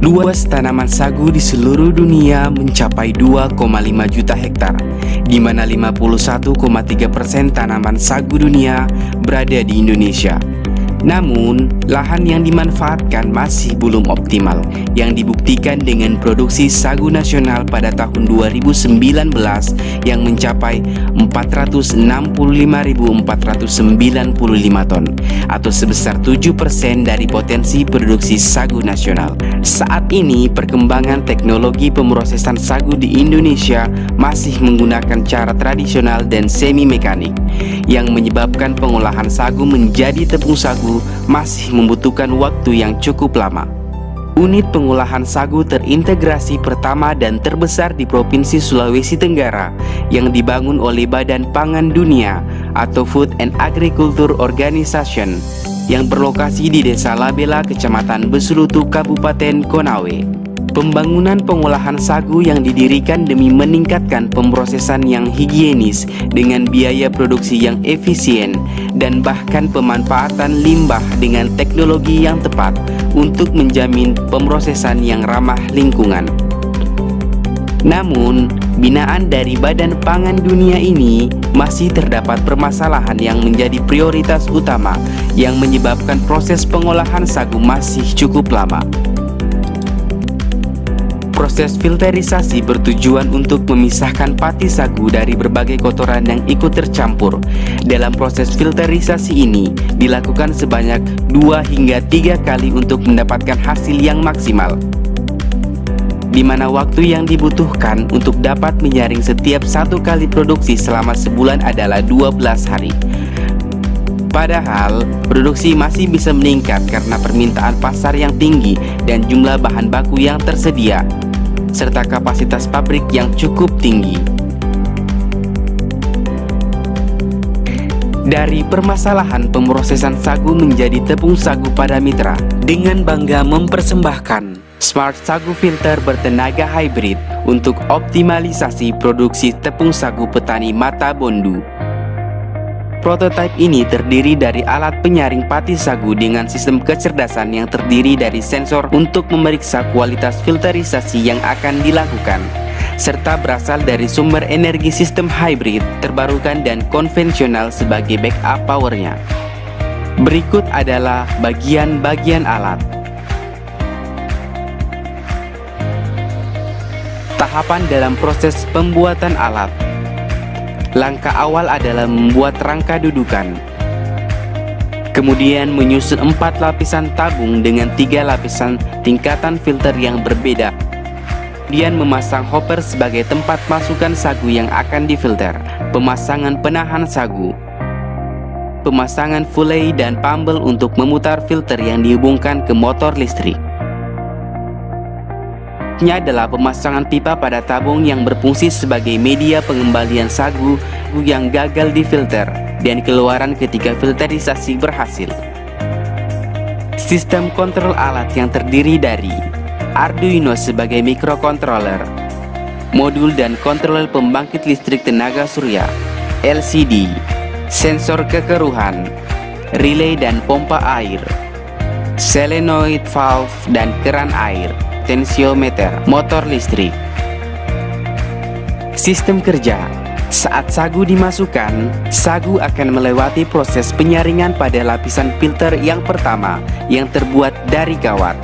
Luas tanaman sagu di seluruh dunia mencapai 2,5 juta hektar, di mana 51,3% tanaman sagu dunia berada di Indonesia. Namun, lahan yang dimanfaatkan masih belum optimal, yang dibuktikan dengan produksi sagu nasional pada tahun 2019 yang mencapai 465.495 ton, atau sebesar 7% dari potensi produksi sagu nasional. Saat ini, perkembangan teknologi pemrosesan sagu di Indonesia masih menggunakan cara tradisional dan semi mekanik, yang menyebabkan pengolahan sagu menjadi tepung sagu masih membutuhkan waktu yang cukup lama. Unit pengolahan sagu terintegrasi pertama dan terbesar di Provinsi Sulawesi Tenggara yang dibangun oleh Badan Pangan Dunia atau Food and Agriculture Organization yang berlokasi di Desa Labela, Kecamatan Besulutu, Kabupaten Konawe. Pembangunan pengolahan sagu yang didirikan demi meningkatkan pemrosesan yang higienis dengan biaya produksi yang efisien dan bahkan pemanfaatan limbah dengan teknologi yang tepat untuk menjamin pemrosesan yang ramah lingkungan. Namun, binaan dari Badan Pangan Dunia ini masih terdapat permasalahan yang menjadi prioritas utama yang menyebabkan proses pengolahan sagu masih cukup lama. Proses filterisasi bertujuan untuk memisahkan pati sagu dari berbagai kotoran yang ikut tercampur. Dalam proses filterisasi ini dilakukan sebanyak 2 hingga 3 kali untuk mendapatkan hasil yang maksimal, di mana waktu yang dibutuhkan untuk dapat menyaring setiap 1 kali produksi selama sebulan adalah 12 hari. Padahal, produksi masih bisa meningkat karena permintaan pasar yang tinggi dan jumlah bahan baku yang tersedia, serta kapasitas pabrik yang cukup tinggi. Dari permasalahan pemrosesan sagu menjadi tepung sagu pada mitra, dengan bangga mempersembahkan Smart Sagu Filter bertenaga hybrid untuk optimalisasi produksi tepung sagu petani Mata Bondu. Prototipe ini terdiri dari alat penyaring pati sagu dengan sistem kecerdasan yang terdiri dari sensor untuk memeriksa kualitas filterisasi yang akan dilakukan, serta berasal dari sumber energi sistem hybrid, terbarukan dan konvensional sebagai backup powernya. Berikut adalah bagian-bagian alat. Tahapan dalam proses pembuatan alat. Langkah awal adalah membuat rangka dudukan. Kemudian menyusun 4 lapisan tabung dengan 3 lapisan tingkatan filter yang berbeda. Kemudian memasang hopper sebagai tempat masukan sagu yang akan difilter. Pemasangan penahan sagu. Pemasangan fuley dan pumble untuk memutar filter yang dihubungkan ke motor listrik. Adalah pemasangan pipa pada tabung yang berfungsi sebagai media pengembalian sagu yang gagal difilter dan keluaran ketika filterisasi berhasil. Sistem kontrol alat yang terdiri dari Arduino sebagai microcontroller, modul dan kontrol pembangkit listrik tenaga surya, LCD, sensor kekeruhan, relay dan pompa air, solenoid valve dan keran air, tensiometer, motor listrik. Sistem kerja. Saat sagu dimasukkan, sagu akan melewati proses penyaringan pada lapisan filter yang pertama yang terbuat dari kawat.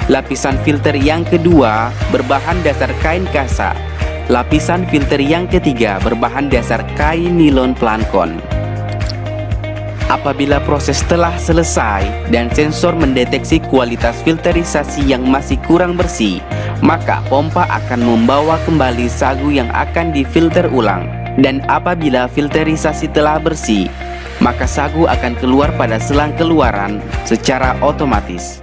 Lapisan filter yang kedua berbahan dasar kain kasa. Lapisan filter yang ketiga berbahan dasar kain nilon plankton. Apabila proses telah selesai dan sensor mendeteksi kualitas filterisasi yang masih kurang bersih, maka pompa akan membawa kembali sagu yang akan difilter ulang. Dan apabila filterisasi telah bersih, maka sagu akan keluar pada selang keluaran secara otomatis.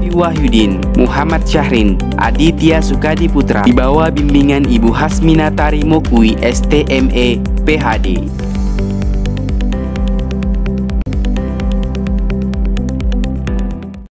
Wahyudin, Muhammad Syahrin, Aditya Sukadiputra, di bawah bimbingan Ibu Hasmina Tarimokui, STME, PhD.